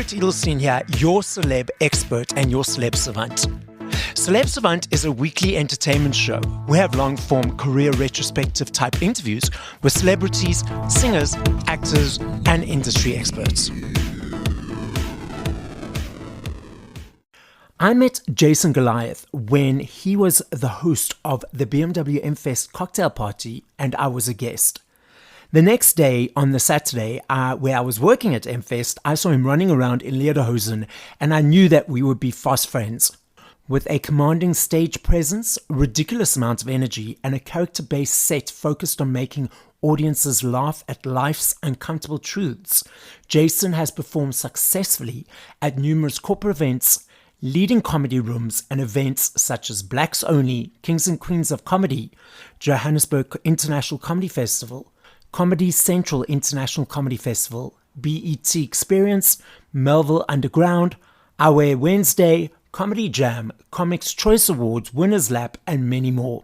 Barret Edelstein here, your celeb expert and your Celeb Savant. Celeb Savant is a weekly entertainment show. We have long-form career retrospective type interviews with celebrities, singers, actors, and industry experts. I met Jason Goliath when he was the host of the BMW M-Fest cocktail party and I was a guest. The next day, on the Saturday, where I was working at M-Fest, I saw him running around in lederhosen and I knew that we would be fast friends. With a commanding stage presence, ridiculous amount of energy, and a character-based set focused on making audiences laugh at life's uncomfortable truths, Jason has performed successfully at numerous corporate events, leading comedy rooms and events such as Blacks Only, Kings and Queens of Comedy, Johannesburg International Comedy Festival, Comedy Central International Comedy Festival, BET Experience, Melville Underground, Our Wednesday, Comedy Jam, Comics Choice Awards, Winners Lap, and many more.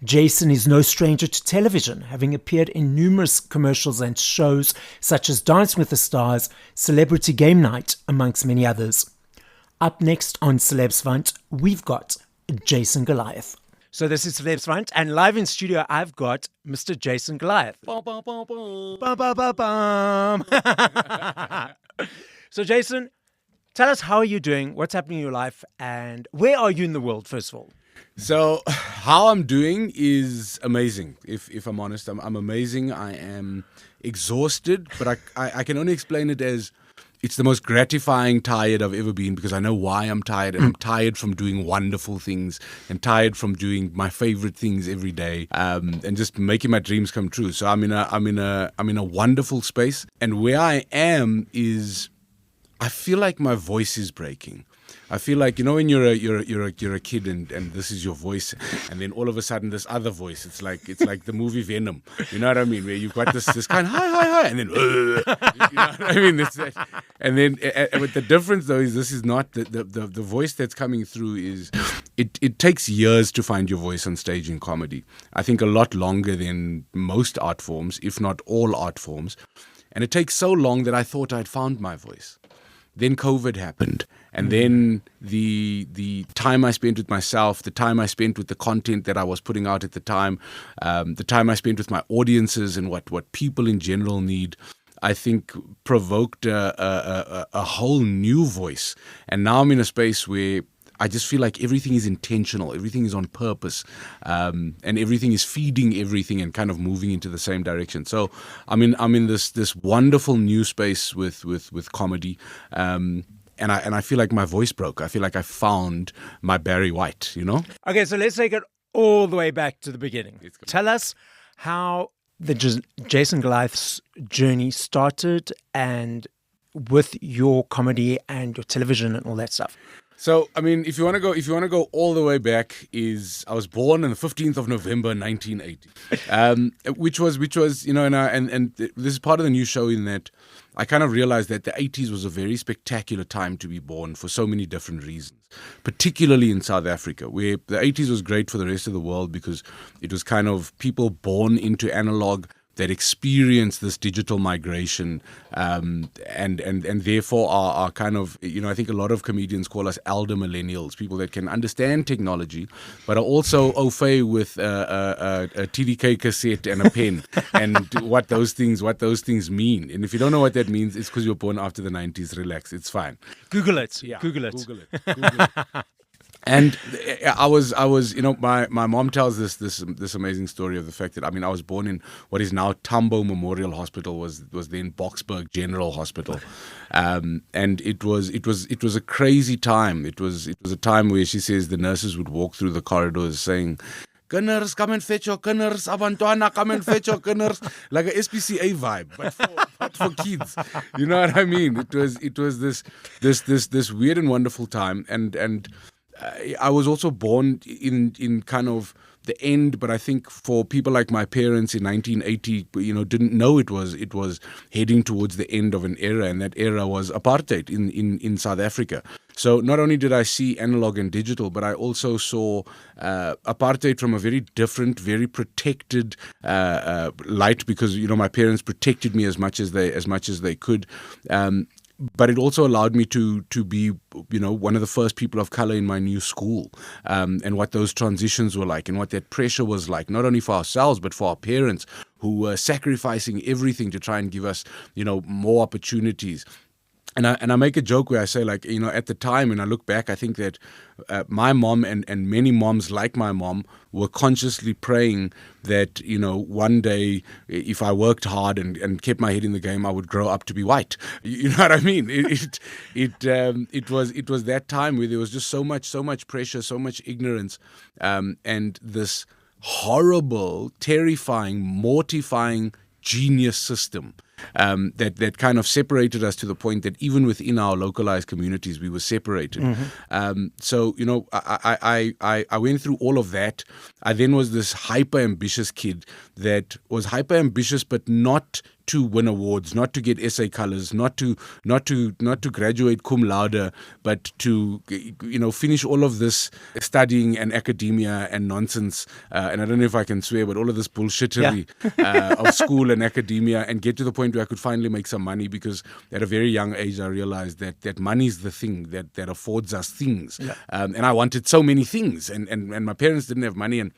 Jason is no stranger to television, having appeared in numerous commercials and shows such as Dancing with the Stars, Celebrity Game Night, amongst many others. Up next on Celeb Savant, we've got Jason Goliath. So this is Celeb Savant, and live in studio, I've got Mr. Jason Goliath. Bum, bum, bum, bum. Bum, bum, bum, bum. So Jason, tell us, how are you doing? What's happening in your life? And where are you in the world, first of all? So how I'm doing is amazing. If I'm honest, I'm amazing. I am exhausted, but I can only explain it as it's the most gratifying tired I've ever been, because I know why I'm tired, and I'm tired from doing wonderful things and tired from doing my favorite things every day, and just making my dreams come true. So I'm in a wonderful space, and where I am is I feel like my voice is breaking. I feel like, you know, when you're a kid and this is your voice, and then all of a sudden this other voice, it's like the movie Venom, you know what I mean, where you've got this kind of hi, and then you know what I mean, and then but the difference though is this is not the voice that's coming through is it takes years to find your voice on stage in comedy. I think a lot longer than most art forms, if not all art forms, and it takes so long that I thought I'd found my voice. Then COVID happened, and then the time I spent with myself, the time I spent with the content that I was putting out at the time, the time I spent with my audiences and what people in general need, I think provoked a whole new voice. And now I'm in a space where I just feel like everything is intentional, everything is on purpose, and everything is feeding everything and kind of moving into the same direction. So I'm in this wonderful new space with comedy, and I feel like my voice broke. I feel like I found my Barry White, you know? Okay, so let's take it all the way back to the beginning. Tell us how the Jason Goliath's journey started, and with your comedy and your television and all that stuff. So, I mean, if you want to go all the way back, I was born on the 15th of November, 1980, which was, you know, and this is part of the new show in that I kind of realized that the 80s was a very spectacular time to be born for so many different reasons, particularly in South Africa, where the 80s was great for the rest of the world because it was kind of people born into analog that experience this digital migration, and therefore are kind of, you know, I think a lot of comedians call us elder millennials, people that can understand technology, but are also au fait with a TDK cassette and a pen, and what those things mean. And if you don't know what that means, it's because you were born after the 90s. Relax, it's fine. Google it. Yeah, Google it. Google it. And I was, you know, my mom tells this amazing story of the fact that, I mean, I was born in what is now Tambo Memorial Hospital, was then Boksburg General Hospital, and it was a crazy time. It was a time where she says the nurses would walk through the corridors saying, "Kinders, come and fetch your kinders. Abantwana, come and fetch your kinders." Like a SPCA vibe, but for kids. You know what I mean? It was this weird and wonderful time, and I was also born in kind of the end, but I think for people like my parents in 1980, you know, didn't know it was heading towards the end of an era, and that era was apartheid in South Africa. So not only did I see analog and digital, but I also saw apartheid from a very different, very protected light, because, you know, my parents protected me as much as they could. But it also allowed me to be, one of the first people of color in my new school, and what those transitions were like and what that pressure was like, not only for ourselves, but for our parents who were sacrificing everything to try and give us, more opportunities. And I make a joke where I say, like, at the time, when I look back, I think that my mom and many moms like my mom were consciously praying that, one day, if I worked hard and kept my head in the game, I would grow up to be white. You know what I mean? It was that time where there was just so much pressure, so much ignorance, and this horrible, terrifying, mortifying genius system. That kind of separated us to the point that even within our localized communities, we were separated. So, I went through all of that. I then was this hyper-ambitious kid that was hyper-ambitious, but not to win awards, not to get essay colors, not to graduate cum laude, but to finish all of this studying and academia and nonsense, and I don't know if I can swear, but all of this bullshittery of school and academia, and get to the point where I could finally make some money, because at a very young age I realized that money is the thing that affords us things, and I wanted so many things, and my parents didn't have money, and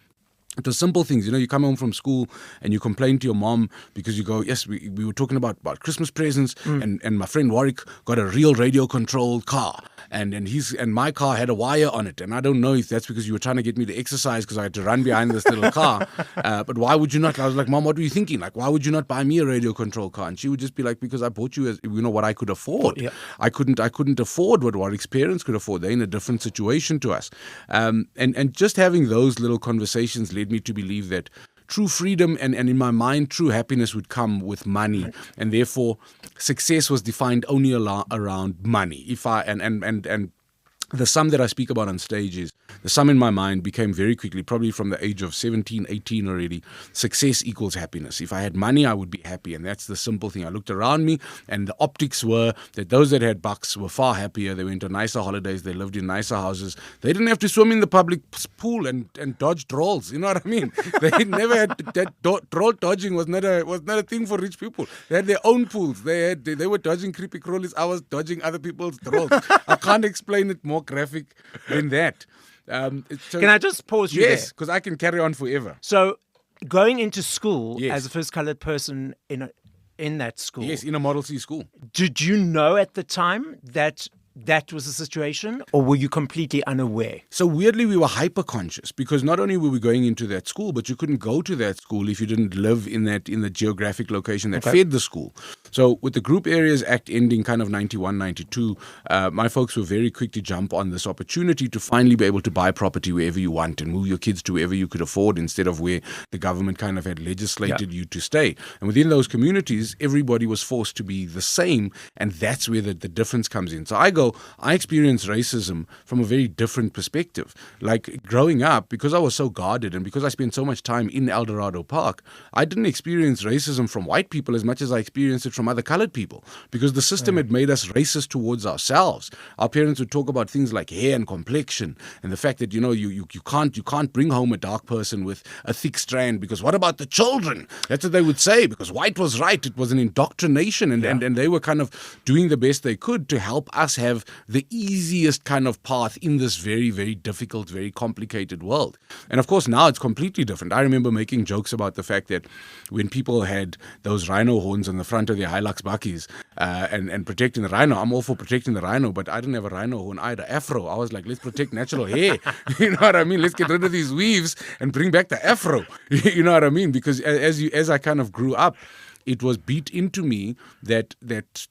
it was simple things. You come home from school and you complain to your mom because you go, yes, we were talking about Christmas presents, and my friend Warwick got a real radio-controlled car, and my car had a wire on it, and I don't know if that's because you were trying to get me to exercise because I had to run behind this little car, but why would you not? I was like, Mom, what were you thinking? Like, why would you not buy me a radio-controlled car? And she would just be like, because I bought you what I could afford. Yeah. I couldn't afford what Warwick's parents could afford. They're in a different situation to us, and just having those little conversations led me to believe that true freedom and in my mind true happiness would come with money, and therefore success was defined only around money. If I and the sum that I speak about on stage is the sum in my mind became very quickly, probably from the age of 17, 18 already, success equals happiness. If I had money, I would be happy. And that's the simple thing. I looked around me and the optics were that those that had bucks were far happier. They went on nicer holidays. They lived in nicer houses. They didn't have to swim in the public pool and dodge trolls. You know what I mean? They never had troll dodging was not a thing for rich people. They had their own pools. They were dodging creepy crawlies. I was dodging other people's trolls. I can't explain it more graphic than that. So, can I just pause you Yes, because I can carry on forever. So, going into school as a first colored person in that school. Yes, in a Model C school. Did you know at the time that was the situation, or were you completely unaware? So weirdly, we were hyper-conscious, because not only were we going into that school, but you couldn't go to that school if you didn't live in the geographic location that fed the school. So with the Group Areas Act ending kind of 91, 92, my folks were very quick to jump on this opportunity to finally be able to buy property wherever you want and move your kids to wherever you could afford, instead of where the government kind of had legislated you to stay. And within those communities, everybody was forced to be the same, and that's where the difference comes in. So I experienced racism from a very different perspective. Like growing up, because I was so guarded and because I spent so much time in El Dorado Park, I didn't experience racism from white people as much as I experienced it from other colored people, because the system had made us racist towards ourselves. Our parents would talk about things like hair and complexion, and the fact that you can't bring home a dark person with a thick strand, because what about the children? That's what they would say, because white was right. It was an indoctrination, and they were kind of doing the best they could to help us have the easiest kind of path in this very, very difficult, very complicated world. And of course, now it's completely different. I remember making jokes about the fact that when people had those rhino horns on the front of their Hilux bakkies and protecting the rhino, I'm all for protecting the rhino, but I didn't have a rhino horn. I had an afro. I was like, let's protect natural hair. You know what I mean? Let's get rid of these weaves and bring back the afro. You know what I mean? Because as I kind of grew up, it was beat into me that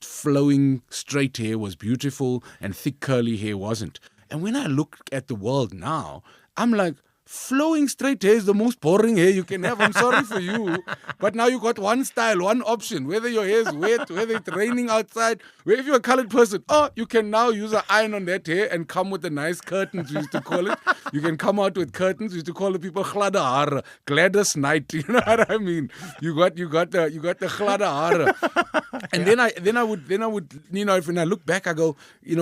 flowing straight hair was beautiful and thick curly hair wasn't. And when I look at the world now, I'm like, flowing straight hair is the most boring hair you can have. I'm sorry for you. But now you got one style, one option. Whether your hair is wet, whether it's raining outside, where if you're a colored person, you can now use an iron on that hair and come with the nice curtains, we used to call it. You can come out with curtains. We used to call the people glade hare, Gladys Knight. You know what I mean? You got the glade hare. And then I would when I look back, I go,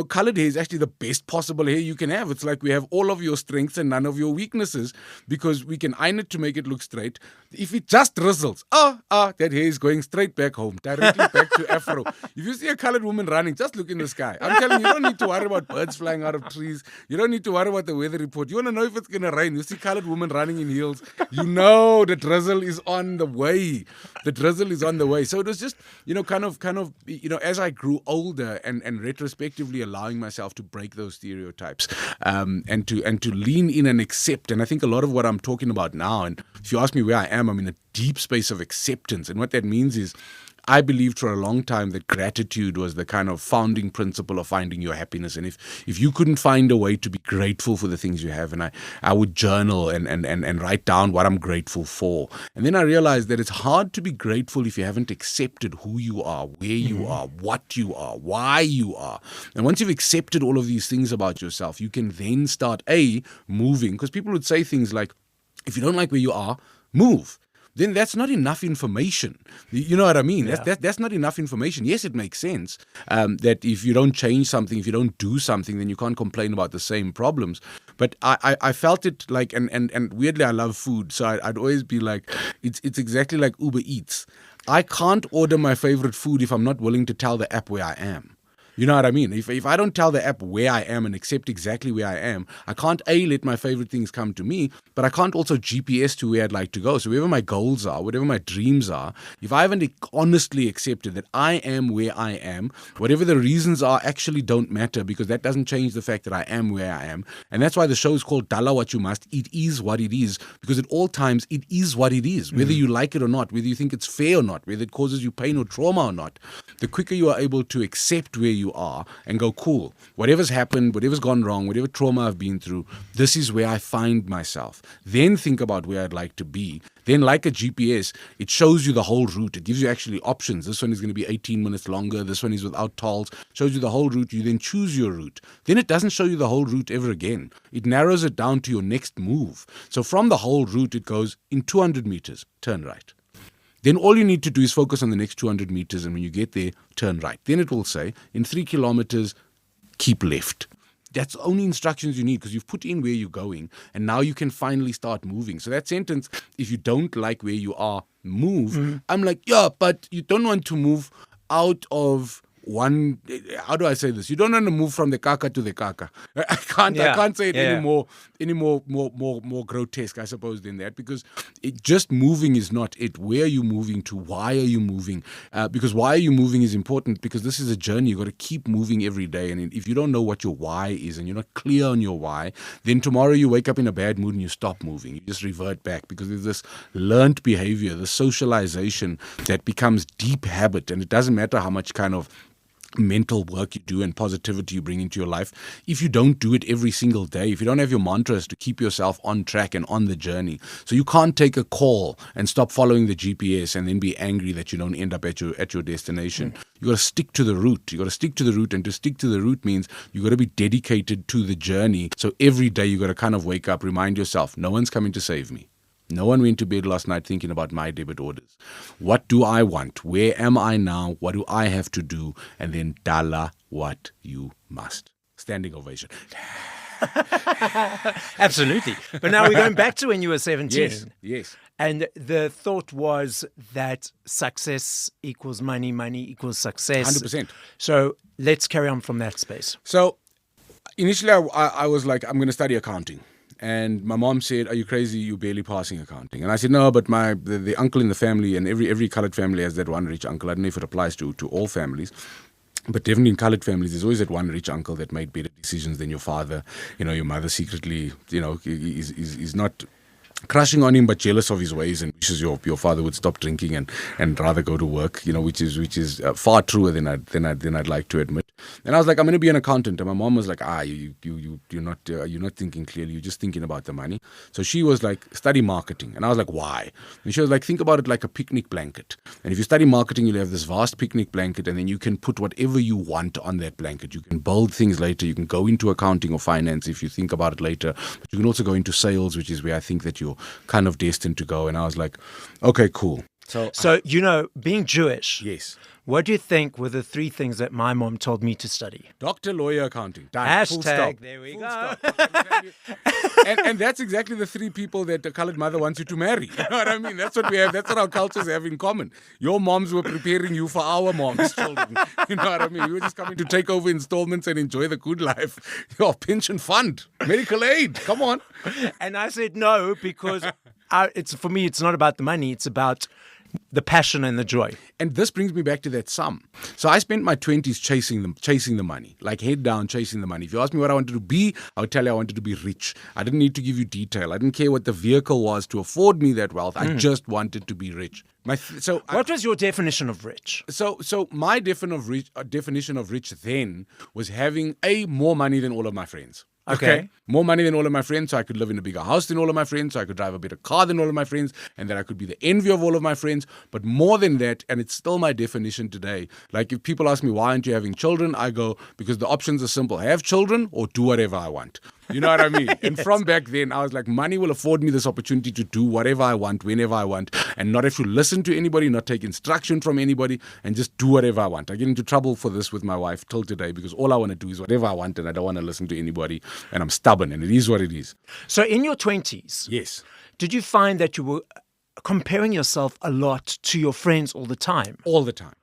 colored hair is actually the best possible hair you can have. It's like we have all of your strengths and none of your weaknesses. glasses because we can iron it to make it look straight. If it just drizzles, that hair is going straight back home, directly back to Afro. If you see a colored woman running, just look in the sky. I'm telling you, you don't need to worry about birds flying out of trees. You don't need to worry about the weather report. You want to know if it's going to rain. You see colored women running in heels. You know the drizzle is on the way. The drizzle is on the way. So it was just, kind of, as I grew older and retrospectively allowing myself to break those stereotypes and to lean in and accept. And I think a lot of what I'm talking about now, and if you ask me where I am, I'm in a deep space of acceptance. And what that means is I believed for a long time that gratitude was the kind of founding principle of finding your happiness. And if you couldn't find a way to be grateful for the things you have, and I would journal and write down what I'm grateful for. And then I realized that it's hard to be grateful if you haven't accepted who you are, where you are, what you are, why you are. And once you've accepted all of these things about yourself, you can then start, moving. Because people would say things like, if you don't like where you are, move. Then that's not enough information. You know what I mean? Yeah. That's not enough information. Yes, it makes sense that if you don't change something, if you don't do something, then you can't complain about the same problems. But I felt it like, and weirdly, I love food. So I'd always be like, it's exactly like Uber Eats. I can't order my favorite food if I'm not willing to tell the app where I am. You know what I mean? If I don't tell the app where I am and accept exactly where I am, I can't let my favorite things come to me, but I can't also GPS to where I'd like to go. So wherever my goals are, whatever my dreams are, if I haven't honestly accepted that I am where I am, whatever the reasons are actually don't matter, because that doesn't change the fact that I am where I am. And that's why the show is called Dala What You Must. It is what it is, because at all times it is what it is, whether you like it or not, whether you think it's fair or not, whether it causes you pain or trauma or not. The quicker you are able to accept where you are and go, cool, whatever's happened, whatever's gone wrong, whatever trauma I've been through, this is where I find myself. Then think about where I'd like to be. Then, like a GPS, it shows you the whole route. It gives you actually options. This one is going to be 18 minutes longer. This one is without tolls. Shows you the whole route. You then choose your route. Then it doesn't show you the whole route ever again. It narrows it down to your next move. So from the whole route, it goes in 200 meters, turn right. Then all you need to do is focus on the next 200 meters, and when you get there, turn right. Then it will say, in 3 kilometers, keep left. That's the only instructions you need, because you've put in where you're going, and now you can finally start moving. So that sentence, if you don't like where you are, move. I'm like, yeah, but you don't want to move out of one, how do I say this? You don't want to move from the kaka to the kaka. I can't say it any more grotesque, I suppose, than that, because just moving is not it. Where are you moving to? Why are you moving? Because why are you moving is important, because this is a journey. You've got to keep moving every day. And if you don't know what your why is and you're not clear on your why, then tomorrow you wake up in a bad mood and you stop moving. You just revert back, because there's this learned behavior, the socialization that becomes deep habit. And it doesn't matter how much kind of mental work you do and positivity you bring into your life. If you don't do it every single day, if you don't have your mantras to keep yourself on track and on the journey, so you can't take a call and stop following the GPS and then be angry that you don't end up at your destination. You got to stick to the route. You got to stick to the route, and to stick to the route means you got to be dedicated to the journey. So every day you got to kind of wake up, remind yourself, no one's coming to save me. No one went to bed last night thinking about my debit orders. What do I want? Where am I now? What do I have to do? And then Dala what you must. Standing ovation. Absolutely. But now we're going back to when you were 17. Yes. And the thought was that success equals money, money equals success. 100%. So let's carry on from that space. So initially I was like, I'm going to study accounting. And my mom said, are you crazy? You're barely passing accounting. And I said, no, but the uncle in the family, and every colored family has that one rich uncle. I don't know if it applies to all families. But definitely in colored families, there's always that one rich uncle that made better decisions than your father. You know, your mother secretly, is not crushing on him, but jealous of his ways and wishes your father would stop drinking and rather go to work, which is far truer than I'd like to admit. And I was like, I'm going to be an accountant. And my mom was like, you're not thinking clearly. You're just thinking about the money. So she was like, study marketing. And I was like, why? And she was like, think about it like a picnic blanket. And if you study marketing, you'll have this vast picnic blanket, and then you can put whatever you want on that blanket. You can build things later. You can go into accounting or finance if you think about it later. But you can also go into sales, which is where I think that you're kind of destined to go. And I was like, okay, cool. So being Jewish, yes, What do you think were the 3 things that my mom told me to study? Doctor, lawyer, accounting. Done. Full stop. Hashtag, there we Full go. stop. And that's exactly the 3 people that a colored mother wants you to marry. You know what I mean? That's what we have. That's what our cultures have in common. Your moms were preparing you for our moms' children. You know what I mean? We were just coming to take over installments and enjoy the good life. Your pension fund, medical aid. Come on. And I said no because for me, it's not about the money. It's about the passion and the joy. And this brings me back to that sum. So I spent my 20s chasing the money, like head down, chasing the money. If you asked me what I wanted to be, I would tell you I wanted to be rich. I didn't need to give you detail. I didn't care what the vehicle was to afford me that wealth. I just wanted to be rich. What was your definition of rich? So my definition of rich then was having more money than all of my friends. Okay. More money than all of my friends, so I could live in a bigger house than all of my friends, so I could drive a better car than all of my friends, and that I could be the envy of all of my friends. But more than that, and it's still my definition today, like if people ask me, why aren't you having children? I go, because the options are simple. Have children or do whatever I want. You know what I mean? And from back then, I was like, money will afford me this opportunity to do whatever I want, whenever I want, and not have to listen to anybody, not take instruction from anybody, and just do whatever I want. I get into trouble for this with my wife till today because all I want to do is whatever I want, and I don't want to listen to anybody, and I'm stubborn, and it is what it is. So in your 20s, Yes. did you find that you were comparing yourself a lot to your friends all the time? All the time.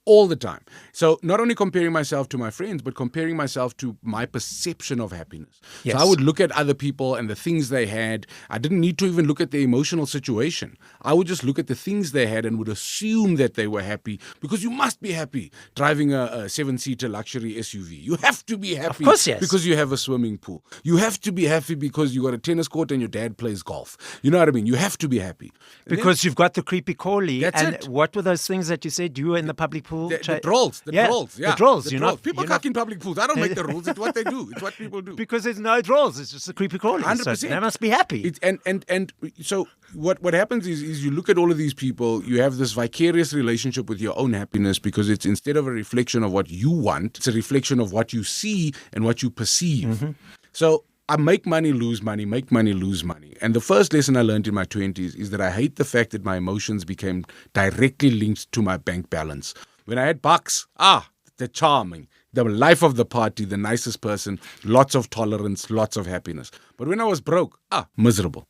All the time. So not only comparing myself to my friends, but comparing myself to my perception of happiness. Yes. So I would look at other people and the things they had. I didn't need to even look at their emotional situation. I would just look at the things they had and would assume that they were happy, because you must be happy driving a 7-seater luxury SUV. You have to be happy. Of course, yes. Because you have a swimming pool. You have to be happy because you got a tennis court and your dad plays golf. You know what I mean? You have to be happy. Because you've got the creepy callie. That's and it. what were those things that you said you were in the public pool? The trolls. The trolls. People cuck in public pools. I don't make the rules. It's what they do. It's what people do. Because there's no trolls. It's just a creepy callie. 100%. So they must be happy. And so what happens is you look at all of these people, you have this vicarious relationship with your own happiness, because it's, instead of a reflection of what you want, it's a reflection of what you see and what you perceive. Mm-hmm. So I make money, lose money, make money, lose money. And the first lesson I learned in my 20s is that I hate the fact that my emotions became directly linked to my bank balance. When I had bucks, the charming, the life of the party, the nicest person, lots of tolerance, lots of happiness. But when I was broke, miserable,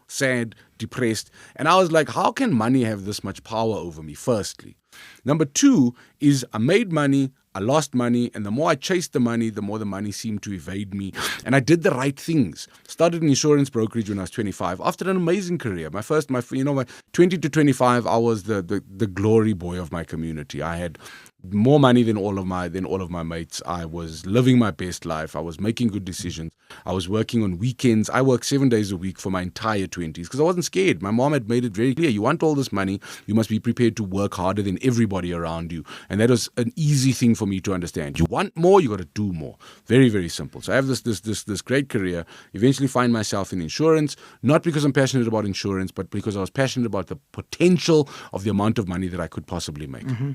sad, depressed. And I was like, how can money have this much power over me, firstly? Number 2 is I made money, I lost money, and the more I chased the money, the more the money seemed to evade me. And I did the right things. Started in insurance brokerage when I was 25. After an amazing career, my 20 to 25, I was the glory boy of my community. I had more money than all of my mates. I was living my best life. I was making good decisions. I was working on weekends. I worked 7 days a week for my entire 20s because I wasn't scared. My mom had made it very clear, you want all this money, you must be prepared to work harder than everybody around you. And that was an easy thing for me to understand. You want more, you got to do more. Very, very simple. So I have this great career, eventually find myself in insurance, not because I'm passionate about insurance, but because I was passionate about the potential of the amount of money that I could possibly make. Mm-hmm.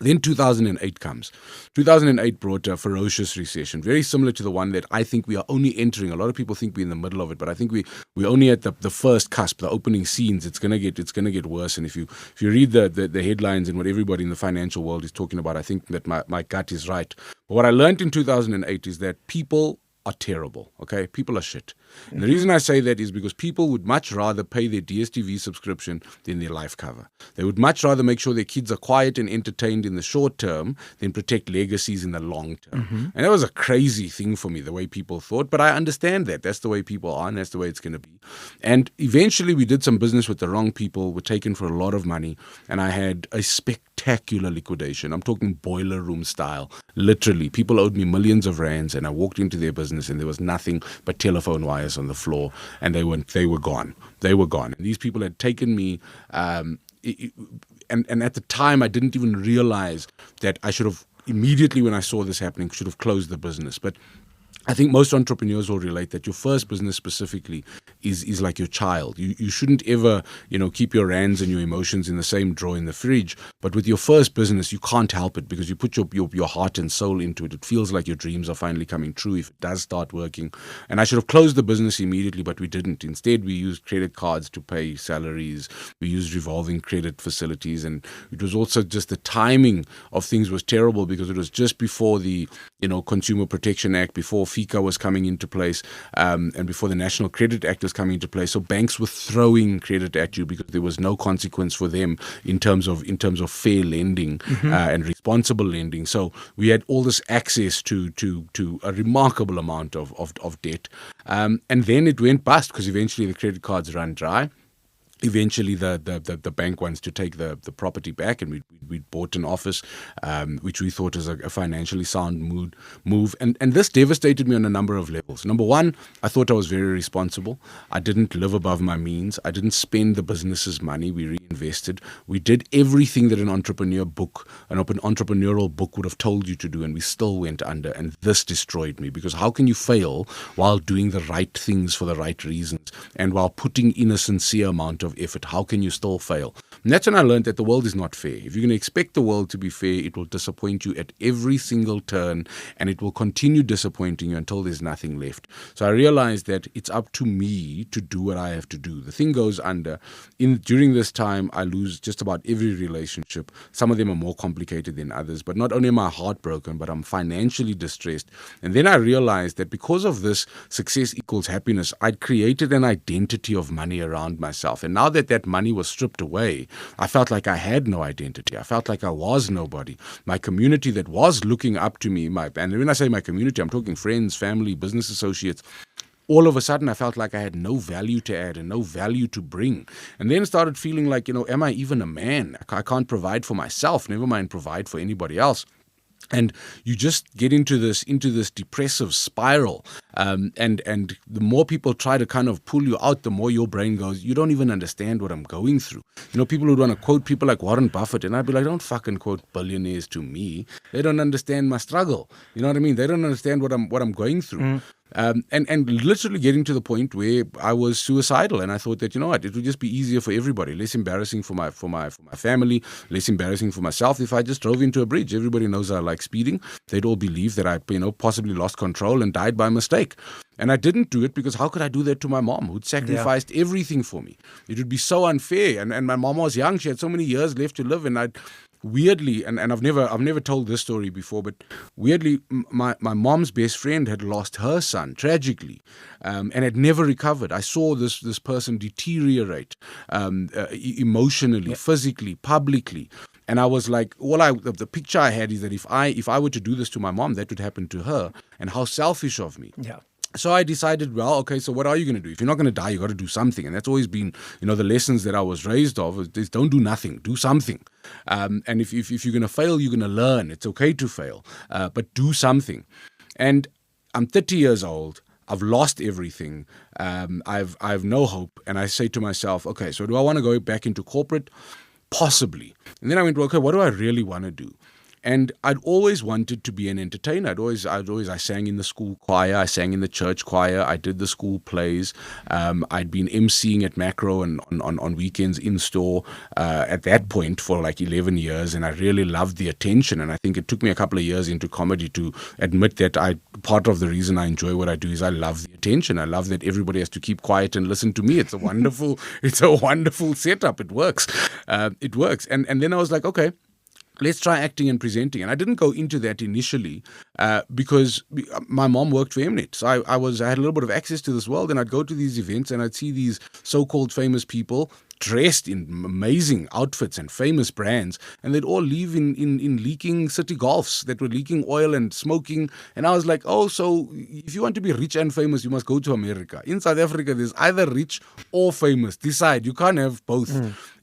Then 2008 comes. 2008 brought a ferocious recession, very similar to the one that I think we are only entering. A lot of people think we're in the middle of it, but I think we're only at the first cusp, the opening scenes. It's gonna get worse. And if you read the headlines and what everybody in the financial world is talking about, I think that my gut is right. But what I learned in 2008 is that people are terrible, okay? People are shit. And the reason I say that is because people would much rather pay their DSTV subscription than their life cover. They would much rather make sure their kids are quiet and entertained in the short term than protect legacies in the long term. Mm-hmm. And that was a crazy thing for me, the way people thought. But I understand that. That's the way people are, and that's the way it's going to be. And eventually we did some business with the wrong people, were taken for a lot of money, and I had a spectacular liquidation. I'm talking boiler room style. Literally, people owed me millions of rands, and I walked into their business and there was nothing but telephone wires on the floor, and they were gone. They were gone. And these people had taken me, and at the time I didn't even realize that I should have immediately, when I saw this happening, should have closed the business. But I think most entrepreneurs will relate that your first business specifically is like your child. You shouldn't ever, keep your rands and your emotions in the same drawer in the fridge. But with your first business, you can't help it because you put your heart and soul into it. It feels like your dreams are finally coming true if it does start working. And I should have closed the business immediately, but we didn't. Instead, we used credit cards to pay salaries. We used revolving credit facilities. And it was also just the timing of things was terrible because it was just before the, Consumer Protection Act, before FICA was coming into place, and before the National Credit Act was coming into place. So banks were throwing credit at you because there was no consequence for them in terms of fair lending and responsible lending. So we had all this access to a remarkable amount of debt, and then it went bust because eventually the credit cards ran dry. Eventually, the bank wants to take the property back, and we bought an office, which we thought was a financially sound move. And this devastated me on a number of levels. Number one, I thought I was very responsible. I didn't live above my means. I didn't spend the business's money. We reinvested. We did everything that an entrepreneurial book would have told you to do, and we still went under. And this destroyed me because how can you fail while doing the right things for the right reasons and while putting in a sincere amount of effort? How can you still fail? And that's when I learned that the world is not fair. If you're going to expect the world to be fair, it will disappoint you at every single turn, and it will continue disappointing you until there's nothing left. So I realized that it's up to me to do what I have to do. The thing goes under. During this time, I lose just about every relationship. Some of them are more complicated than others, but not only am I heartbroken, but I'm financially distressed. And then I realized that because of this success equals happiness, I'd created an identity of money around myself. And now that money was stripped away, I felt like I had no identity. I felt like I was nobody. My community that was looking up to me, and when I say my community, I'm talking friends, family, business associates, all of a sudden I felt like I had no value to add and no value to bring. And then started feeling like, am I even a man? I can't provide for myself, never mind provide for anybody else. And you just get into this depressive spiral, and the more people try to kind of pull you out, the more your brain goes, you don't even understand what I'm going through. People would want to quote people like Warren Buffett, and I'd be like, don't fucking quote billionaires to me. They don't understand my struggle. You know what I mean? They don't understand what I'm going through. And literally getting to the point where I was suicidal, and I thought that, it would just be easier for everybody, less embarrassing for my family, less embarrassing for myself if I just drove into a bridge. Everybody knows I like speeding. They'd all believe that I possibly lost control and died by mistake. And I didn't do it because how could I do that to my mom, who'd sacrificed everything for me? It would be so unfair. And my mom was young; she had so many years left to live, and weirdly, and I've never told this story before, but weirdly, my mom's best friend had lost her son tragically, and had never recovered. I saw this person deteriorate emotionally, physically, publicly. And I was like, the picture I had is that if I were to do this to my mom, that would happen to her, and how selfish of me. Yeah. So I decided, well, okay, so what are you going to do? If you're not going to die, you got to do something. And that's always been, the lessons that I was raised of is don't do nothing, do something. And if you're going to fail, you're going to learn. It's okay to fail, but do something. And I'm 30 years old. I've lost everything. I've no hope. And I say to myself, okay, so do I want to go back into corporate? Possibly. And then I went, well, okay, what do I really want to do? And I'd always wanted to be an entertainer. I sang in the school choir, I sang in the church choir, I did the school plays. I'd been emceeing at Macro and on weekends in store at that point for like 11 years, and I really loved the attention. And I think it took me a couple of years into comedy to admit that part of the reason I enjoy what I do is I love the attention. I love that everybody has to keep quiet and listen to me. It's a wonderful setup. It works. And then I was like, okay, let's try acting and presenting. And I didn't go into that initially because my mom worked for Mnet. So I had a little bit of access to this world, and I'd go to these events and I'd see these so-called famous people dressed in amazing outfits and famous brands, and they'd all live in leaking city golfs that were leaking oil and smoking. And I was like, oh, so if you want to be rich and famous, you must go to America. In South Africa, there's either rich or famous. Decide. You can't have both.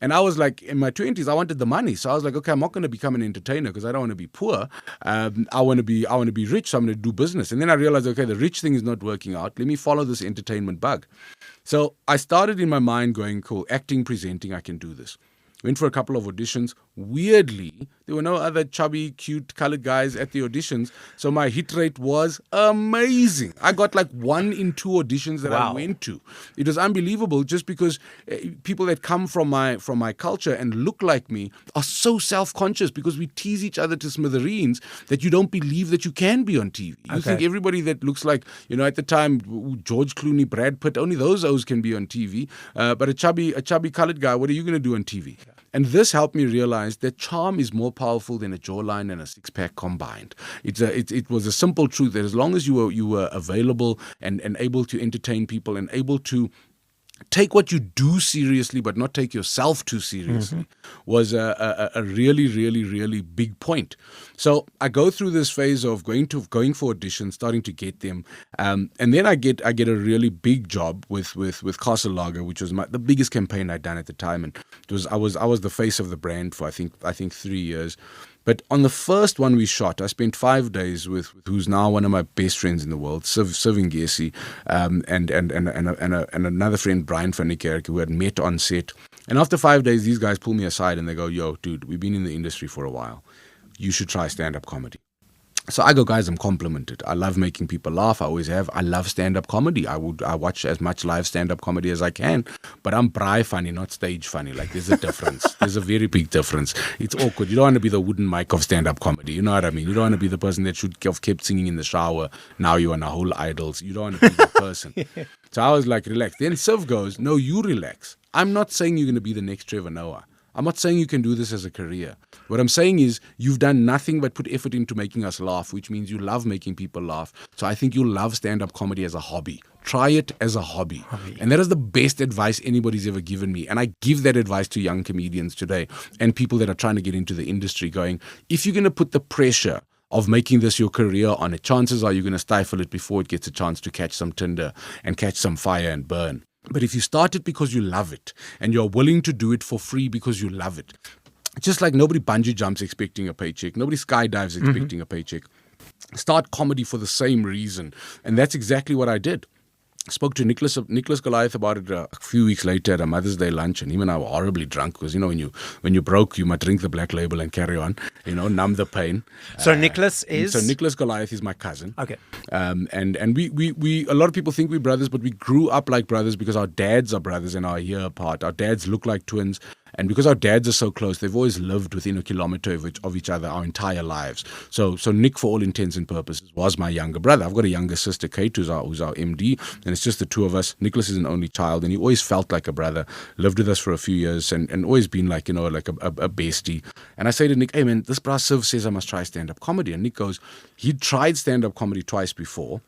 And I was like, in my 20s, I wanted the money. So I was like, okay, I'm not going to become an entertainer because I don't want to be poor. I want to be rich, so I'm going to do business. And then I realized, okay, the rich thing is not working out. Let me follow this entertainment bug. So I started in my mind going, cool, acting, presenting, I can do this. Went for a couple of auditions, weirdly, there were no other chubby, cute, colored guys at the auditions. So my hit rate was amazing. I got like 1 in 2 auditions that I Wow. went to. It was unbelievable just because people that come from my culture and look like me are so self-conscious because we tease each other to smithereens that you don't believe that you can be on TV. You think everybody that looks like, at the time, George Clooney, Brad Pitt, only those O's can be on TV. But a chubby colored guy, what are you going to do on TV? And this helped me realize that charm is more powerful than a jawline and a six-pack combined. It was a simple truth that as long as you were available and able to entertain people and able to take what you do seriously but not take yourself too seriously was a really, really, really big point. So I go through this phase of going for auditions, starting to get them, and then I get a really big job with Castle Lager, which was the biggest campaign I'd done at the time, and I was the face of the brand for I think 3 years. But on the first one we shot, I spent 5 days with who's now one of my best friends in the world, Sivingesi, and another friend, Brian van Niekerk, who had met on set. And after 5 days, these guys pull me aside and they go, "Yo, dude, we've been in the industry for a while. You should try stand-up comedy." So I go, "Guys, I'm complimented. I love making people laugh. I always have. I love stand-up comedy. I watch as much live stand-up comedy as I can, but I'm braai funny, not stage funny. Like, there's a difference. There's a very big difference. It's awkward. You don't want to be the wooden mic of stand-up comedy. You know what I mean? You don't want to be the person that should have kept singing in the shower. Now you're on a whole idols. You don't want to be that person." So I was like, relax. Then Siv goes, "No, you relax. I'm not saying you're going to be the next Trevor Noah. I'm not saying you can do this as a career. What I'm saying is you've done nothing but put effort into making us laugh, which means you love making people laugh. So I think you'll love stand-up comedy as a hobby. Try it as a hobby." And that is the best advice anybody's ever given me. And I give that advice to young comedians today and people that are trying to get into the industry, going, if you're going to put the pressure of making this your career on it, chances are you're going to stifle it before it gets a chance to catch some tinder and catch some fire and burn. But if you start it because you love it and you're willing to do it for free because you love it, just like nobody bungee jumps expecting a paycheck, nobody skydives expecting a paycheck, start comedy for the same reason. And that's exactly what I did. Spoke to Nicholas Goliath about it a few weeks later at a Mother's Day lunch, and him and I were horribly drunk because, when you're broke, you might drink the Black Label and carry on, numb the pain. So Nicholas Goliath is my cousin. Okay. And we a lot of people think we're brothers, but we grew up like brothers because our dads are brothers and are a year apart. Our dads look like twins. And because our dads are so close, they've always lived within a kilometer of each other our entire lives. So Nick, for all intents and purposes, was my younger brother. I've got a younger sister, Kate, who's our MD, and it's just the two of us. Nicholas is an only child, and he always felt like a brother, lived with us for a few years, and always been like a bestie. And I say to Nick, "Hey, man, this bra Siv says I must try stand-up comedy." And Nick goes, he'd tried stand-up comedy twice before.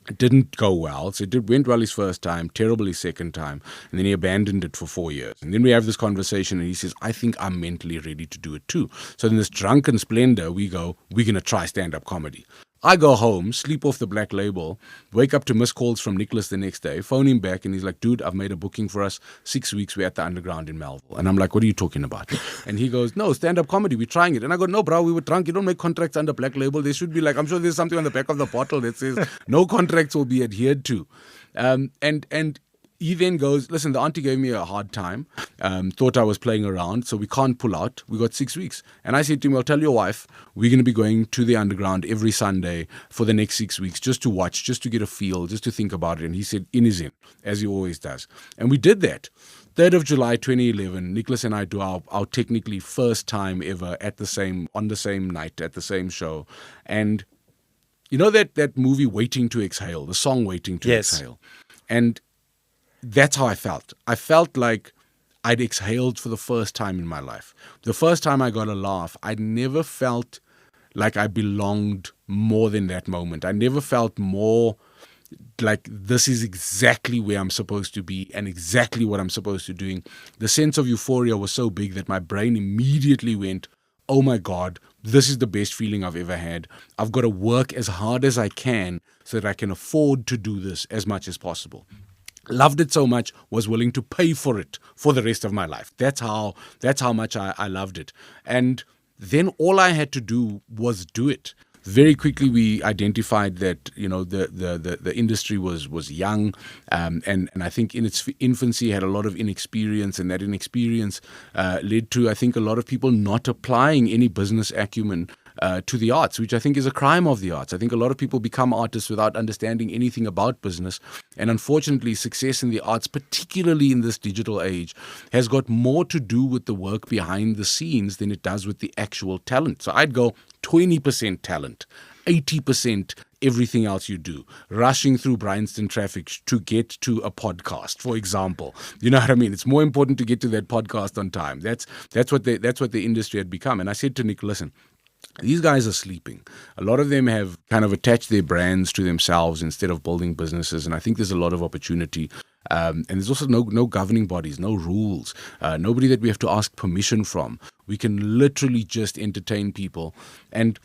It didn't go well. So it went well his first time, terrible his second time, and then he abandoned it for 4 years. And then we have this conversation and he says, "I think I'm mentally ready to do it too." So in this drunken splendor, we go, "We're going to try stand-up comedy." I go home, sleep off the Black Label, wake up to missed calls from Nicholas the next day, phone him back, and he's like, "Dude, I've made a booking for us. 6 weeks, we're at the Underground in Melville." And I'm like, "What are you talking about?" And he goes, "No, stand-up comedy, we're trying it." And I go, "No, bro, we were drunk. You don't make contracts under Black Label. There should be I'm sure there's something on the back of the bottle that says no contracts will be adhered to." And he then goes, "Listen, the auntie gave me a hard time, thought I was playing around, so we can't pull out. We got 6 weeks." And I said to him, "Well, tell your wife, we're going to be going to the Underground every Sunday for the next 6 weeks, just to watch, just to get a feel, just to think about it." And he said, "In is in," as he always does. And we did that. 3rd of July 2011, Nicholas and I do our technically first time ever on the same night, at the same show. And you know that movie Waiting to Exhale, the song Waiting to Exhale? And that's how I felt. I felt like I'd exhaled for the first time in my life. The first time I got a laugh, I never felt like I belonged more than that moment. I never felt more like this is exactly where I'm supposed to be and exactly what I'm supposed to be doing. The sense of euphoria was so big that my brain immediately went, "Oh my God, this is the best feeling I've ever had. I've got to work as hard as I can so that I can afford to do this as much as possible." Loved it so much, was willing to pay for it for the rest of my life. That's how much I loved it. And then all I had to do was do it. very quickly we identified that the industry was young, and I think in its infancy had a lot of inexperience, and that inexperience led to, I think, a lot of people not applying any business acumen to the arts, which I think is a crime of the arts. I think a lot of people become artists without understanding anything about business. And unfortunately, success in the arts, particularly in this digital age, has got more to do with the work behind the scenes than it does with the actual talent. So I'd go 20% talent, 80% everything else you do, rushing through Bryanston traffic to get to a podcast, for example. You know what I mean? It's more important to get to that podcast on time. That's what the industry had become. And I said to Nick, listen, these guys are sleeping. A lot of them have kind of attached their brands to themselves instead of building businesses. And I think there's a lot of opportunity. And there's also no governing bodies, no rules, nobody that we have to ask permission from. We can literally just entertain people. And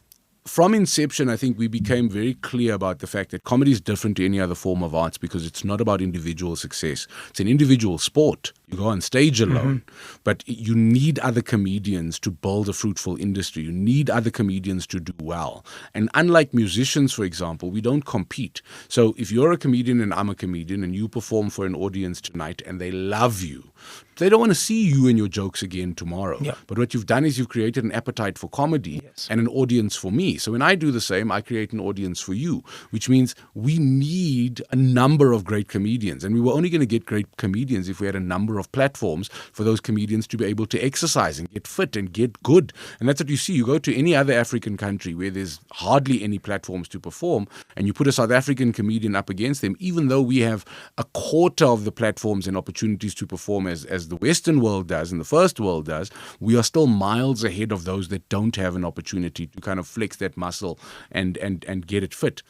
from inception, I think we became very clear about the fact that comedy is different to any other form of arts because it's not about individual success. It's an individual sport. You go on stage alone, but you need other comedians to build a fruitful industry. You need other comedians to do well. And unlike musicians, for example, we don't compete. So if you're a comedian and I'm a comedian and you perform for an audience tonight and they love you, they don't want to see you and your jokes again tomorrow. Yeah. But what you've done is you've created an appetite for comedy and an audience for me. So when I do the same, I create an audience for you, which means we need a number of great comedians. And we were only going to get great comedians if we had a number of platforms for those comedians to be able to exercise and get fit and get good. And that's what you see. You go to any other African country where there's hardly any platforms to perform, and you put a South African comedian up against them, even though we have a quarter of the platforms and opportunities to perform as the Western world does and the first world does, we are still miles ahead of those that don't have an opportunity to kind of flex that muscle and get it fit.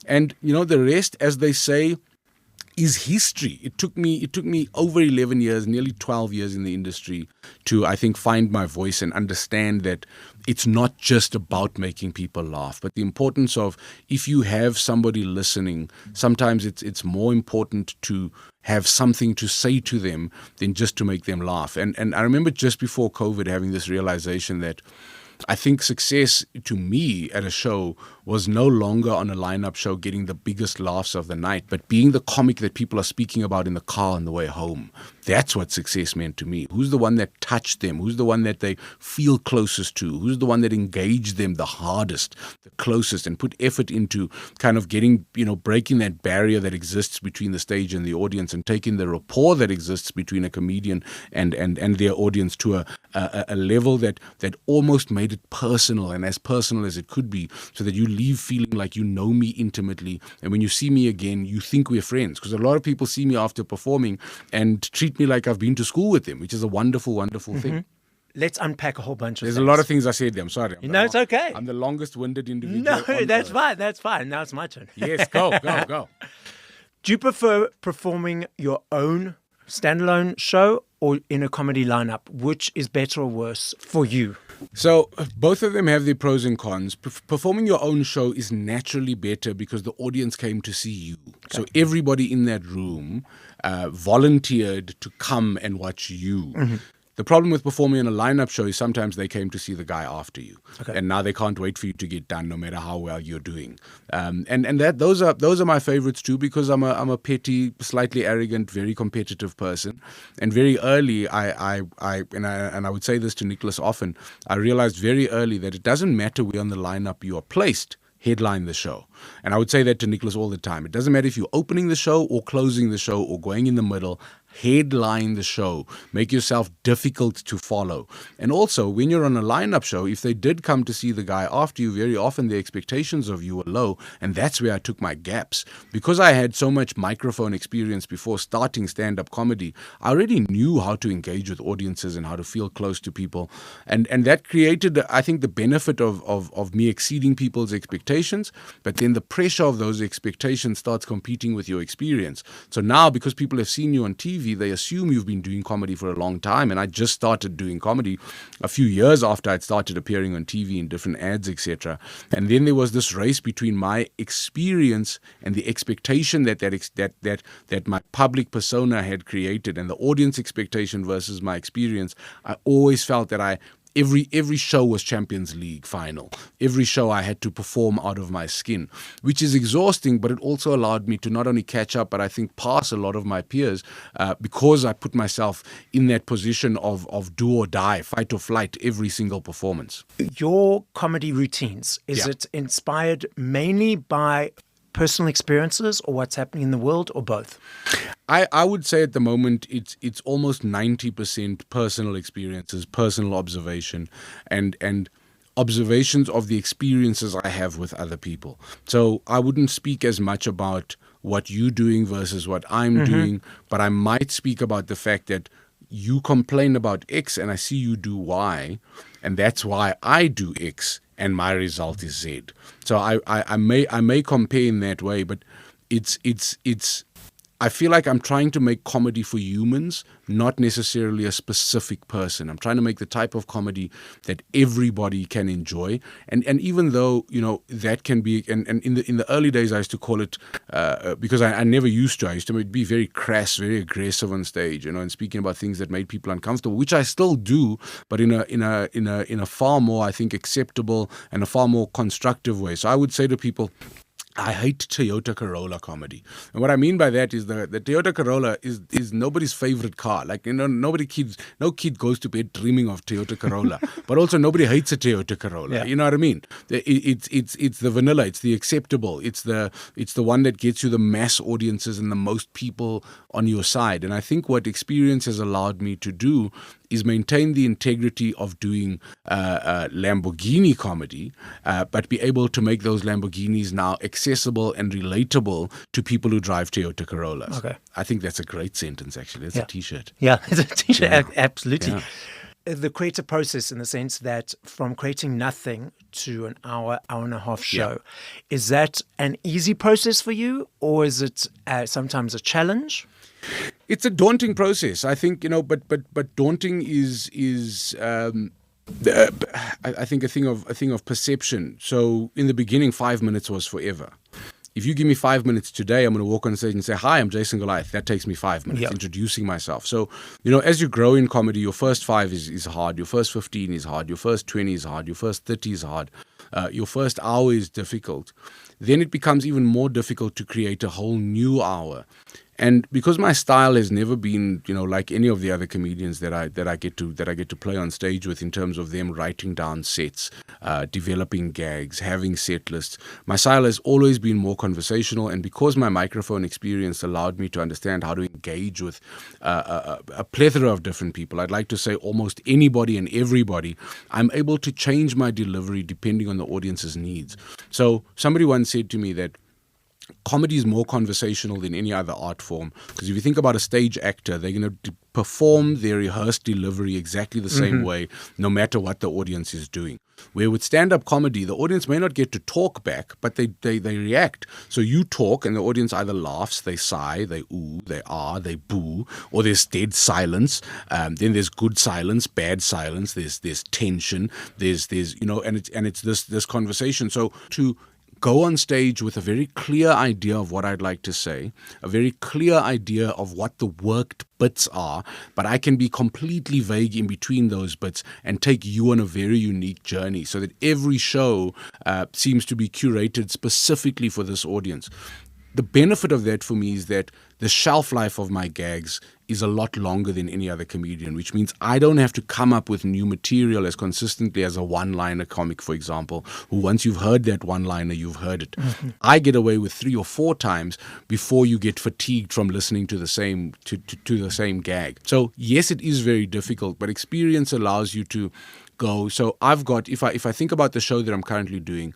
And, the rest, as they say, is history. It took me over 11 years, nearly 12 years in the industry to, I think, find my voice and understand that it's not just about making people laugh, but the importance of, if you have somebody listening, sometimes it's more important to have something to say to them than just to make them laugh. And I remember just before COVID having this realization that I think success to me at a show was no longer on a lineup show getting the biggest laughs of the night, but being the comic that people are speaking about in the car on the way home. That's what success meant to me. Who's the one that touched them? Who's the one that they feel closest to? Who's the one that engaged them the hardest, the closest, and put effort into kind of getting, breaking that barrier that exists between the stage and the audience and taking the rapport that exists between a comedian and their audience to a level that almost made it personal, and as personal as it could be, so that you leave feeling like you know me intimately, and when you see me again you think we're friends, because a lot of people see me after performing and treat me like I've been to school with them, which is a wonderful thing. Let's unpack a whole bunch of There's things. a lot of things I said there. I'm sorry. It's okay. I'm the longest-winded individual. No, that's fine. That's fine. Now it's my turn. Yes, go. Do you prefer performing your own standalone show or in a comedy lineup? Which is better or worse for you? So both of them have their pros and cons. Performing your own show is naturally better because the audience came to see you. Okay. So everybody in that room volunteered to come and watch you. Mm-hmm. The problem with performing in a lineup show is sometimes they came to see the guy after you, and now they can't wait for you to get done, no matter how well you're doing. And those are my favorites too, because I'm a petty, slightly arrogant, very competitive person. And very early, I would say this to Nicholas often, I realized very early that it doesn't matter where on the lineup you are placed. Headline the show. And I would say that to Nicholas all the time. It doesn't matter if you're opening the show or closing the show or going in the middle. Headline the show. Make yourself difficult to follow. And also, when you're on a lineup show, if they did come to see the guy after you, very often the expectations of you were low, and that's where I took my gaps. Because I had so much microphone experience before starting stand-up comedy, I already knew how to engage with audiences and how to feel close to people. And that created, I think, the benefit of me exceeding people's expectations, but then the pressure of those expectations starts competing with your experience. So now, because people have seen you on TV, they assume you've been doing comedy for a long time. And I just started doing comedy a few years after I'd started appearing on TV in different ads, etc. And then there was this race between my experience and the expectation that my public persona had created, and the audience expectation versus my experience. I always felt that every show was Champions League final. Every show I had to perform out of my skin, which is exhausting, but it also allowed me to not only catch up, but I think pass a lot of my peers because I put myself in that position of do or die, fight or flight, every single performance. Your comedy routines, is it inspired mainly by personal experiences or what's happening in the world, or both? I would say at the moment it's almost 90% personal experiences, personal observation, and observations of the experiences I have with other people. So I wouldn't speak as much about what you're doing versus what I'm doing, but I might speak about the fact that you complain about X and I see you do Y, and that's why I do X and my result is Z. So I may compare in that way, but it's I feel like I'm trying to make comedy for humans, not necessarily a specific person. I'm trying to make the type of comedy that everybody can enjoy. And even though, that can be, and in the early days, I used to call it, because I never used to, I used to be very crass, very aggressive on stage, and speaking about things that made people uncomfortable, which I still do, but in a far more, I think, acceptable and a far more constructive way. So I would say to people, I hate Toyota Corolla comedy. And what I mean by that is the Toyota Corolla is nobody's favorite car. Like, no kid goes to bed dreaming of Toyota Corolla. But also nobody hates a Toyota Corolla. Yeah. You know what I mean? It's the vanilla, it's the acceptable, it's the one that gets you the mass audiences and the most people on your side. And I think what experience has allowed me to do is maintain the integrity of doing Lamborghini comedy, but be able to make those Lamborghinis now accessible and relatable to people who drive Toyota Corollas. Okay. I think that's a great sentence, actually. It's a T-shirt. Yeah, it's a T-shirt, absolutely. Yeah. The creative process, in the sense that from creating nothing to an hour and a half show, is that an easy process for you, or is it sometimes a challenge? It's a daunting process, I think, but daunting is I think a thing of perception. So in the beginning, 5 minutes was forever. If you give me 5 minutes today, I'm going to walk on stage and say, "Hi, I'm Jason Goliath." That takes me 5 minutes, introducing myself. So, as you grow in comedy, your first 5 is hard. Your first 15 is hard. Your first 20 is hard. Your first 30 is hard. Your first hour is difficult. Then it becomes even more difficult to create a whole new hour. And because my style has never been, like any of the other comedians that I get to play on stage with, in terms of them writing down sets, developing gags, having set lists, my style has always been more conversational. And because my microphone experience allowed me to understand how to engage with a plethora of different people, I'd like to say almost anybody and everybody, I'm able to change my delivery depending on the audience's needs. So somebody once said to me that comedy is more conversational than any other art form, because if you think about a stage actor, they're going to perform their rehearsed delivery exactly the same way, no matter what the audience is doing. Where with stand-up comedy, the audience may not get to talk back, but they react. So you talk, and the audience either laughs, they sigh, they ooh, they ah, they boo, or there's dead silence. Then there's good silence, bad silence. There's tension. There's and it's this conversation. So to go on stage with a very clear idea of what I'd like to say, a very clear idea of what the worked bits are, but I can be completely vague in between those bits and take you on a very unique journey, so that every show seems to be curated specifically for this audience. The benefit of that for me is that the shelf life of my gags is a lot longer than any other comedian, which means I don't have to come up with new material as consistently as a one-liner comic, for example, who once you've heard that one-liner, you've heard it. I get away with 3 or 4 times before you get fatigued from listening to the same to the same gag. So yes, it is very difficult, but experience allows you to go. So I've got, if I think about the show that I'm currently doing,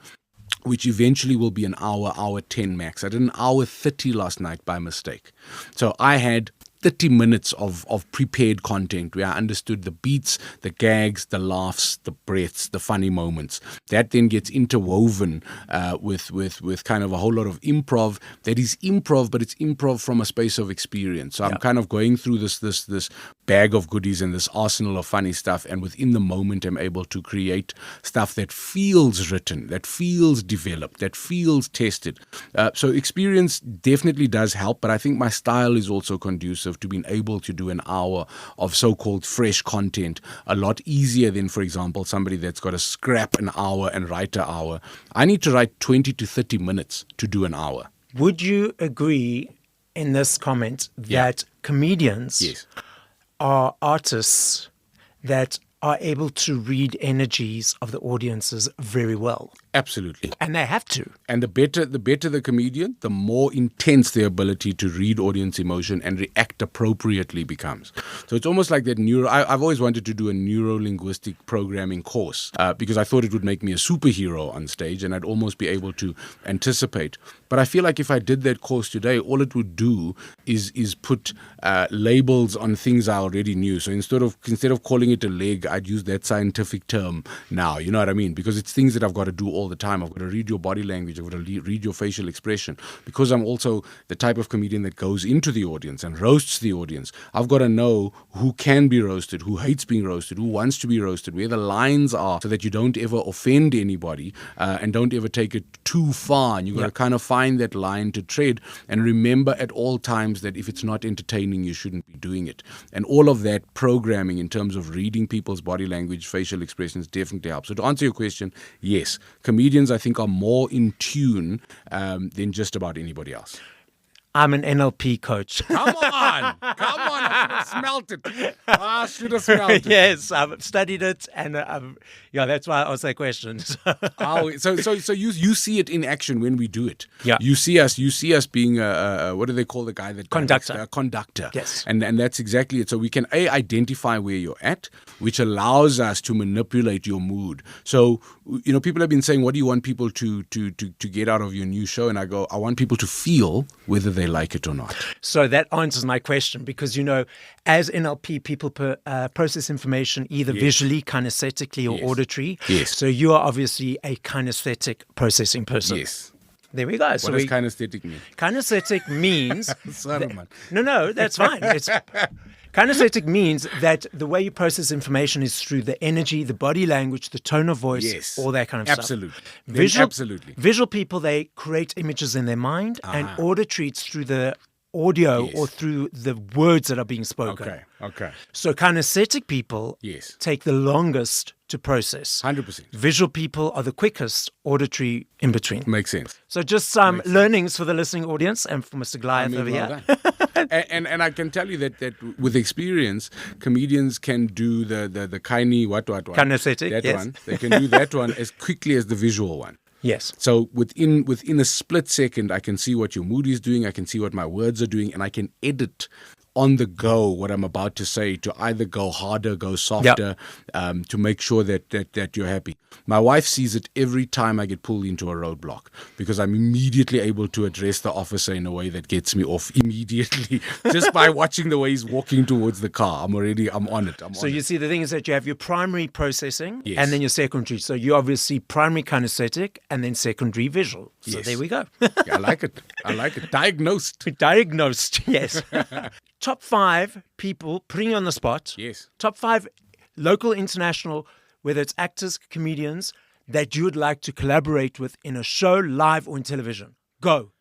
which eventually will be an hour 10 max. I did an hour 30 last night by mistake. So I had 30 minutes of prepared content where I understood the beats, the gags, the laughs, the breaths, the funny moments. That then gets interwoven with kind of a whole lot of improv. That is improv, but it's improv from a space of experience. So I'm kind of going through this bag of goodies and this arsenal of funny stuff, and within the moment I'm able to create stuff that feels written, that feels developed, that feels tested. So experience definitely does help, but I think my style is also conducive responsive to being able to do an hour of so-called fresh content a lot easier than, for example, somebody that's got to scrap an hour and write an hour. I need to write 20 to 30 minutes to do an hour. Would you agree in this comment that comedians Yes. are artists that are able to read energies of the audiences very well? Absolutely. And they have to. And the better the comedian, the more intense their ability to read audience emotion and react appropriately becomes. So it's almost like that I've always wanted to do a neuro-linguistic programming course because I thought it would make me a superhero on stage and I'd almost be able to anticipate. But I feel like if I did that course today, all it would do is put labels on things I already knew. So instead of calling it a leg, I'd use that scientific term now. You know what I mean? Because it's things that I've got to do all the time. I've got to read your body language. I've got to read your facial expression. Because I'm also the type of comedian that goes into the audience and roasts the audience. I've got to know who can be roasted, who hates being roasted, who wants to be roasted, where the lines are so that you don't ever offend anybody and don't ever take it too far. And you've got to kind of find that line to tread and remember at all times that if it's not entertaining, you shouldn't be doing it. And all of that programming in terms of reading people's body language, facial expressions definitely helps. So to answer your question, yes, comedians I think are more in tune than just about anybody else. I'm an NLP coach. Come on, I should have smelled it. Yes, I've studied it, and that's why I asked that question. So you see it in action when we do it. Yeah. You see us being what do they call the guy that Conductor. A conductor. Yes. And that's exactly it. So we can identify where you're at, which allows us to manipulate your mood. So people have been saying, what do you want people to get out of your new show? And I go, I want people to feel whether they like it or not. So that answers my question because, as NLP, people process information either visually, kinesthetically, or auditory. Yes. So you are obviously a kinesthetic processing person. Yes. There we go. What does kinesthetic mean? Kinesthetic means... Sorry, man. No, that's fine. Kinesthetic means that the way you process information is through the energy, the body language, the tone of voice, all that kind of Absolutely. stuff. Absolutely. Visual people, they create images in their mind, and auditory, it's through the audio or through the words that are being spoken. Okay. So kinesthetic people take the longest to process. 100%. Visual people are the quickest, auditory in between. Makes sense. So just some learnings for the listening audience and for Mr. Goliath over here. and I can tell you that with experience, comedians can do the kindly what kinesthetic, that one. They can do that one as quickly as the visual one. Yes. So within a split second, I can see what your mood is doing. I can see what my words are doing, and I can edit on the go what I'm about to say to either go harder, go softer, to make sure that you're happy. My wife sees it every time I get pulled into a roadblock because I'm immediately able to address the officer in a way that gets me off immediately just by watching the way he's walking towards the car. I'm on it. So you see, the thing is that you have your primary processing and then your secondary. So you obviously primary kinesthetic and then secondary visual. So there we go. I like it. Diagnosed, yes. Top 5 people, putting you on the spot. Yes. Top 5 local, international, whether it's actors, comedians, that you would like to collaborate with in a show, live or in television. Go.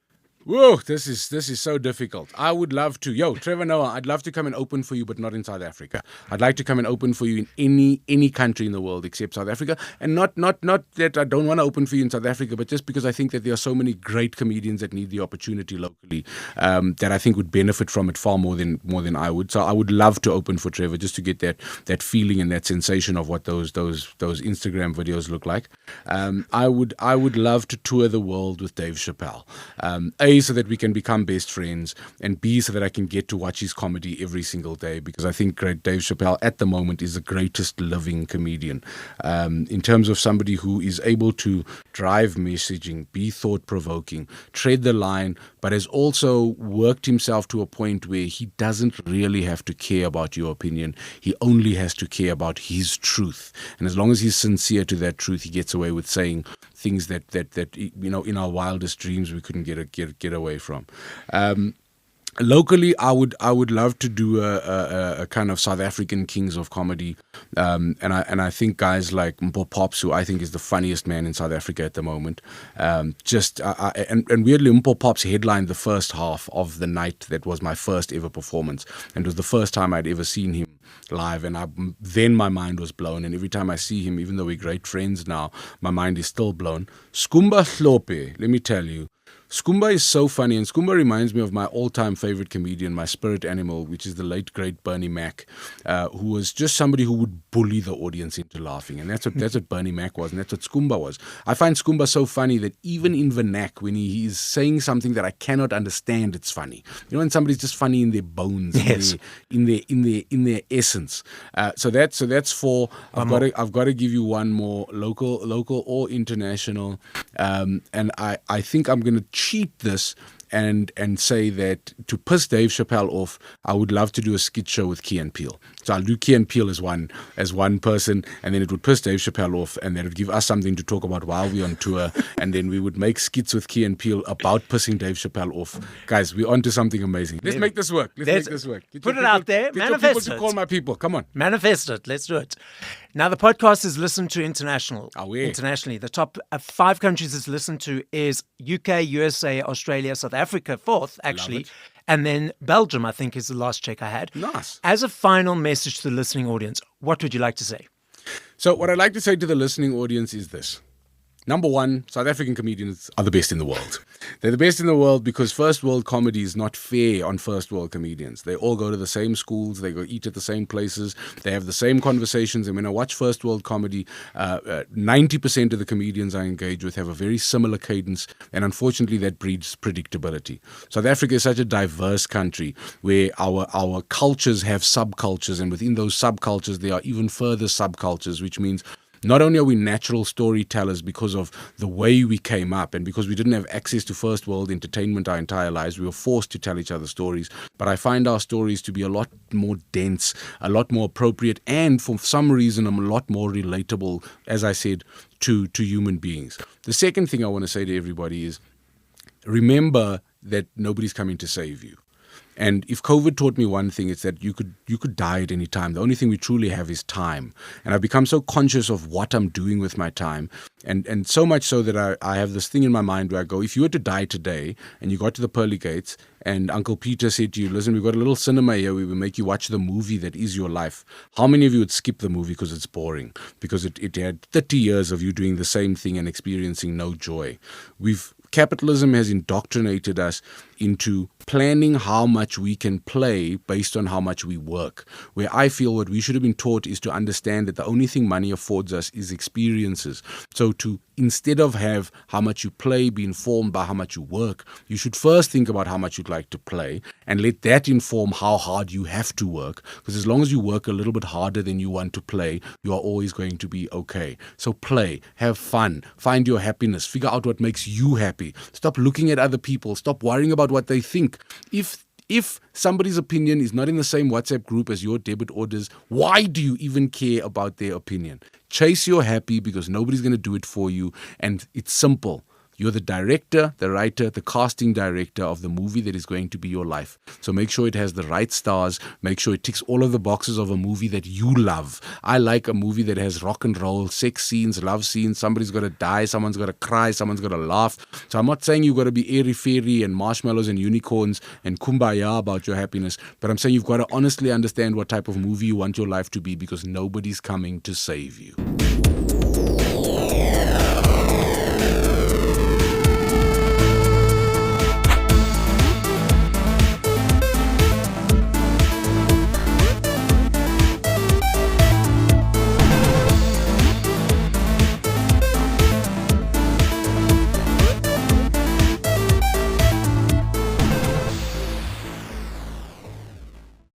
Whoa, this is so difficult. I would love to. Trevor Noah, I'd love to come and open for you, but not in South Africa. I'd like to come and open for you in any country in the world except South Africa. And not that I don't want to open for you in South Africa, but just because I think that there are so many great comedians that need the opportunity locally that I think would benefit from it far more than I would. So I would love to open for Trevor just to get that feeling and that sensation of what those Instagram videos look like. I would love to tour the world with Dave Chappelle. A, so that we can become best friends, and B, so that I can get to watch his comedy every single day, because I think Dave Chappelle at the moment is the greatest living comedian in terms of somebody who is able to drive messaging, be thought-provoking, tread the line, but has also worked himself to a point where he doesn't really have to care about your opinion. He only has to care about his truth. And as long as he's sincere to that truth, he gets away with saying things that in our wildest dreams we couldn't get away from. Locally, I would love to do a kind of South African Kings of Comedy, and I think guys like Mpo Pops, who I think is the funniest man in South Africa at the moment. And weirdly, Mpo Pops headlined the first half of the night that was my first ever performance, and it was the first time I'd ever seen him live, and then my mind was blown. And every time I see him, even though we're great friends now, my mind is still blown. Skumba Hlope, let me tell you. Skumba is so funny, and Skumba reminds me of my all-time favorite comedian, my spirit animal, which is the late, great Bernie Mac, who was just somebody who would bully the audience into laughing. And that's what Bernie Mac was, and that's what Skumba was. I find Skumba so funny that even in Vernac, when he is saying something that I cannot understand, it's funny. You know, when somebody's just funny in their bones, yes. in their essence. So that's four. I've got to give you one more, local or international, and I think I'm going to cheat this and say that to piss Dave Chappelle off, I would love to do a skit show with Key and Peele. So I'll do Key and Peele as one person, and then it would piss Dave Chappelle off, and then it would give us something to talk about while we're on tour, and then we would make skits with Key and Peele about pissing Dave Chappelle off. Guys, we're onto something amazing. Let's make this work. Let's make this work. Put it out there. Manifest it. To call my people. Come on. Manifest it. Let's do it. Now, the podcast is listened to internationally. The top 5 countries it's listened to is UK, USA, Australia, South Africa, 4th, actually. And then Belgium, I think, is the last check I had. Nice. As a final message to the listening audience, what would you like to say? So what I'd like to say to the listening audience is this. Number one, South African comedians are the best in the world. They're the best in the world because first world comedy is not fair on first world comedians. They all go to the same schools. They go eat at the same places. They have the same conversations. And when I watch first world comedy, 90% of the comedians I engage with have a very similar cadence. And unfortunately, that breeds predictability. South Africa is such a diverse country where our cultures have subcultures. And within those subcultures, there are even further subcultures, which means not only are we natural storytellers because of the way we came up and because we didn't have access to first world entertainment our entire lives, we were forced to tell each other stories, but I find our stories to be a lot more dense, a lot more appropriate, and for some reason a lot more relatable, as I said, to human beings. The second thing I want to say to everybody is remember that nobody's coming to save you. And if COVID taught me one thing, it's that you could die at any time. The only thing we truly have is time. And I've become so conscious of what I'm doing with my time. And so much so that I have this thing in my mind where I go, if you were to die today and you got to the pearly gates and Uncle Peter said to you, listen, we've got a little cinema here where we make you watch the movie that is your life. How many of you would skip the movie because it's boring? Because it had 30 years of you doing the same thing and experiencing no joy. Capitalism has indoctrinated us into planning how much we can play based on how much we work, where I feel what we should have been taught is to understand that the only thing money affords us is experiences. So to instead of have how much you play be informed by how much you work, you should first think about how much you'd like to play and let that inform how hard you have to work. Because as long as you work a little bit harder than you want to play, you are always going to be okay. So play, have fun, find your happiness, figure out what makes you happy. Stop looking at other people. Stop worrying about what they think. If somebody's opinion is not in the same WhatsApp group as your debit orders, why do you even care about their opinion? Chase your happy because nobody's going to do it for you. And it's simple. You're the director, the writer, the casting director of the movie that is going to be your life. So make sure it has the right stars. Make sure it ticks all of the boxes of a movie that you love. I like a movie that has rock and roll, sex scenes, love scenes. Somebody's got to die. Someone's got to cry. Someone's got to laugh. So I'm not saying you've got to be airy-fairy and marshmallows and unicorns and kumbaya about your happiness. But I'm saying you've got to honestly understand what type of movie you want your life to be because nobody's coming to save you.